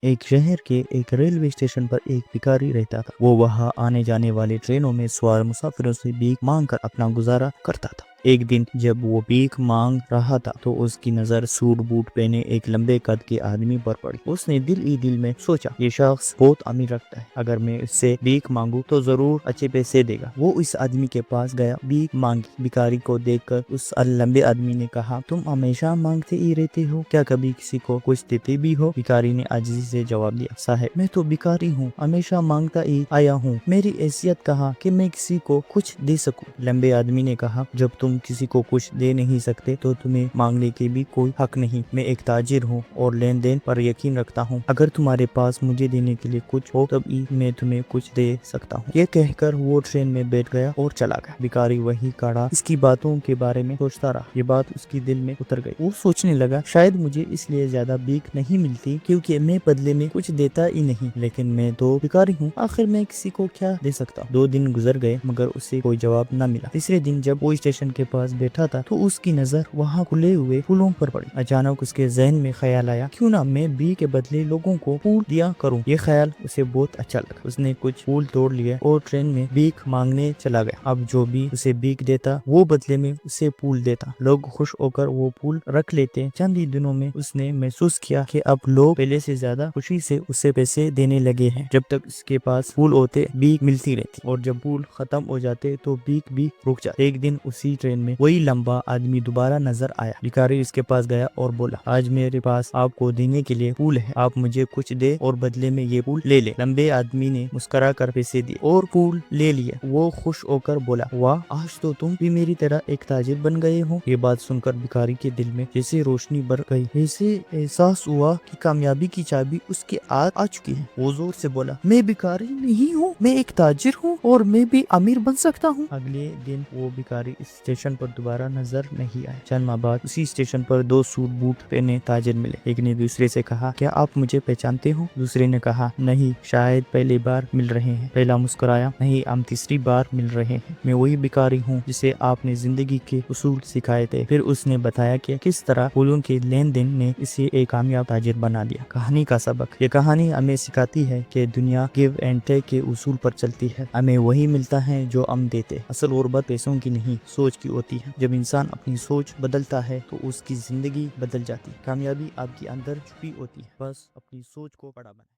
एक शहर के एक रेलवे स्टेशन पर एक भिखारी रहता था। वो वहाँ आने जाने वाली ट्रेनों में सवार मुसाफिरों से भीख मांग कर अपना गुजारा करता था। एक दिन जब वो भीख मांग रहा था तो उसकी नजर सूट बूट पहने एक लंबे कद के आदमी पर पड़ी। उसने दिल ही दिल में सोचा, ये शख्स बहुत अमीर लगता है, अगर मैं इससे भीख मांगू तो जरूर अच्छे पैसे देगा। वो इस आदमी के पास गया, भीख मांगी। भिखारी को देखकर उस लंबे आदमी ने कहा, तुम हमेशा मांगते ही रहते हो, क्या कभी किसी को कुछ देते भी हो? भिखारी ने आजिज़ी से जवाब दिया, साहब मैं तो भिखारी हूँ, हमेशा मांगता ही आया हूँ, मेरी हैसियत कहाँ कि मैं किसी को कुछ दे सकूं। लंबे आदमी ने कहा, जब तुम किसी को कुछ दे नहीं सकते तो तुम्हें मांगने के भी कोई हक नहीं। मैं एक ताजिर हूँ और लेन देन पर यकीन रखता हूँ, अगर तुम्हारे पास मुझे देने के लिए कुछ हो तभी मैं तुम्हें कुछ दे सकता हूँ। ये कहकर वो ट्रेन में बैठ गया और चला गया। भिखारी वही खड़ा इसकी बातों के बारे में सोचता रहा। ये बात उसकी दिल में उतर गई। वो सोचने लगा, शायद मुझे इसलिए ज्यादा भीख नहीं मिलती क्योंकि मैं बदले में कुछ देता ही नहीं, लेकिन मैं तो भिखारी हूँ, आखिर मैं किसी को क्या दे सकता हूँ। 2 दिन गुजर गए मगर उसे कोई जवाब न मिला। तीसरे दिन जब वो स्टेशन के पास बैठा था तो उसकी नजर वहाँ खुले हुए फूलों पर पड़ी। अचानक उसके जहन में ख्याल आया, क्यों ना मैं भीख के बदले लोगों को फूल दिया करूँ। ये ख्याल उसे बहुत अच्छा लगा। उसने कुछ फूल तोड़ लिए और ट्रेन में भीख मांगने चला गया। अब जो भी उसे भीख देता वो बदले में उसे फूल देता। लोग खुश होकर वो फूल रख लेते। चंद ही दिनों में उसने महसूस किया कि अब लोग पहले से ज्यादा खुशी से उसे पैसे देने लगे हैं। जब तक इसके पास फूल होते भीख मिलती रहती और जब फूल खत्म हो जाते तो भीख भी रुक जाती। एक दिन उसी ट्रेन में वही लंबा आदमी दोबारा नजर आया। भिखारी इसके पास गया और बोला, आज मेरे पास आपको देने के लिए फूल है, आप मुझे कुछ दे और बदले में ये फूल ले ले। लंबे आदमी ने मुस्कुरा कर पैसे दिए और फूल ले लिए। वो खुश होकर बोला, वाह, आज तो तुम भी मेरी तरह एक ताजिर बन गए हो। ये बात सुनकर भिखारी के दिल में जैसे रोशनी भर गई। ऐसे एहसास हुआ कि कामयाबी की चाबी उसके आ चुकी है। वो जोर से बोला, मैं भिखारी नहीं हूँ, मैं एक ताजिर हूँ और मैं भी अमीर बन सकता हूँ। अगले दिन वो भिखारी इस स्टेशन पर दोबारा नजर नहीं आया। चंद माह बाद उसी स्टेशन पर 2 सूट बूट पहने ताजिर मिले। एक ने दूसरे से कहा, क्या आप मुझे पहचानते हो? दूसरे ने कहा, नहीं, शायद पहली बार मिल रहे हैं। पहला मुस्कुराया, नहीं, हम तीसरी बार मिल रहे हैं। मैं वही भिखारी हूँ जिसे आपने जिंदगी के उसूल सिखाए थे। फिर उसने बताया कि किस तरह फूलों के लेन देन ने इसे एक कामयाब ताजिर बना दिया। कहानी का सबक, ये कहानी हमें सिखाती है कि दुनिया गिव एंड टेक के उसूल पर चलती है। हमें वही मिलता है जो हम देते। असल गुर्बत पैसों की नहीं, सोच की होती है। जब इंसान अपनी सोच बदलता है तो उसकी जिंदगी बदल जाती है। कामयाबी आपके अंदर छुपी होती है, बस अपनी सोच को बड़ा बनाए।